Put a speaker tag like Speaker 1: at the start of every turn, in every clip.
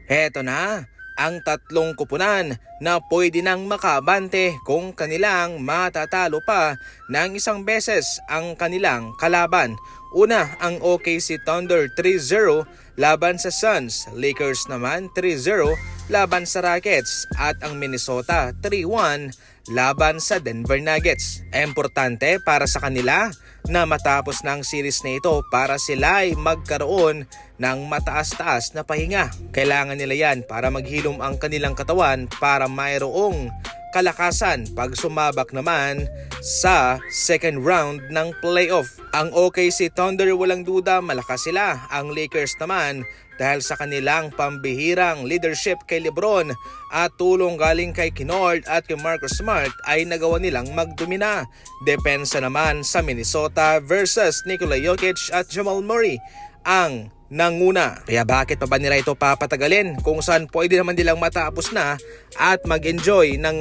Speaker 1: Heto na ang tatlong kupunan na pwede nang makabante kung kanilang matatalo pa ng isang beses ang kanilang kalaban. Una, ang OKC Thunder 3-0 laban sa Suns, Lakers naman 3-0 laban sa Rockets at ang Minnesota 3-1 laban sa Denver Nuggets. Importante para sa kanila na matapos ng series na ito para sila ay magkaroon ng mataas-taas na pahinga. Kailangan nila yan para maghilom ang kanilang katawan para mayroong kalakasan pag sumabak naman sa second round ng playoff. Ang OKC Thunder walang duda malakas sila. Ang Lakers naman dahil sa kanilang pambihirang leadership kay LeBron at tulong galing kay Kennard at kay Marcus Smart ay nagawa nilang magdomina. Depensa naman sa Minnesota versus Nikola Jokic at Jamal Murray ang nanguna. Kaya bakit pa ba nila ito papatagalin kung saan pwede naman nilang matapos na at mag-enjoy ng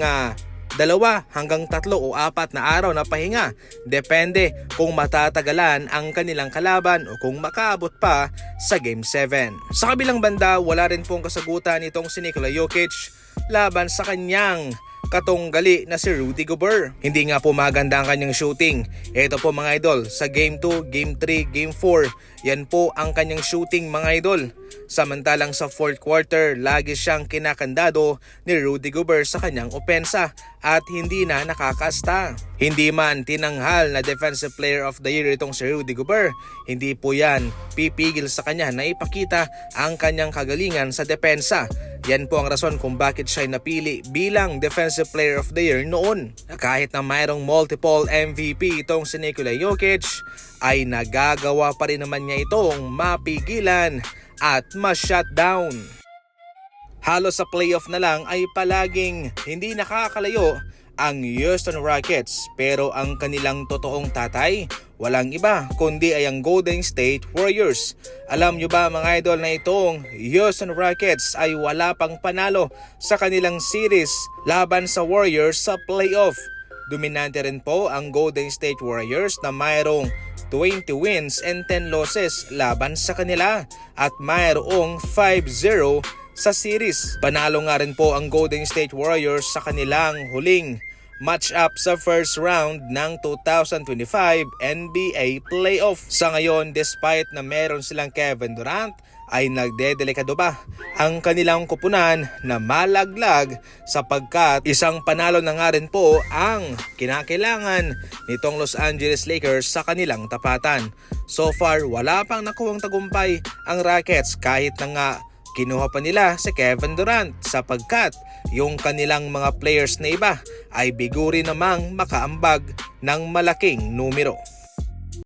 Speaker 1: 2 hanggang 3 o 4 na araw na pahinga. Depende kung matatagalan ang kanilang kalaban o kung makaabot pa sa Game 7. Sa kabilang banda, wala rin pong kasagutan itong si Nikola Jokic laban sa kanyang katunggali na si Rudy Gobert. Hindi nga po maganda ang kanyang shooting. Ito po mga idol, sa Game 2, Game 3, Game 4, yan po ang kanyang shooting mga idol. Samantalang sa 4th quarter, lagi siyang kinakandado ni Rudy Gobert sa kanyang opensa at hindi na nakakasta. Hindi man tinanghal na Defensive Player of the Year itong si Rudy Gobert, hindi po yan pipigil sa kanya na ipakita ang kanyang kagalingan sa depensa. Yan po ang rason kung bakit siya napili bilang Defensive Player of the Year noon. Kahit na mayroong multiple MVP itong si Nikola Jokic, ay nagagawa pa rin naman niya itong mapigilan at ma-shutdown. Halos sa playoff na lang ay palaging hindi nakakalayo ang Houston Rockets, pero ang kanilang totoong tatay walang iba kundi ay ang Golden State Warriors. Alam nyo ba mga idol na itong Houston Rockets ay wala pang panalo sa kanilang series laban sa Warriors sa playoff. Dominante rin po ang Golden State Warriors na mayroong 20 wins and 10 losses laban sa kanila at mayroong 5-0 sa series. Panalo nga rin po ang Golden State Warriors sa kanilang huling match-up sa first round ng 2025 NBA playoff. Sa ngayon, despite na meron silang Kevin Durant, ay nagdedelikado ba ang kanilang kupunan na malaglag sapagkat isang panalo na nga rin po ang kinakailangan nitong Los Angeles Lakers sa kanilang tapatan. So far, wala pang nakuhang tagumpay ang Rockets kahit na nga kinuha pa nila si Kevin Durant sapagkat yung kanilang mga players na iba ay biguri namang makaambag ng malaking numero.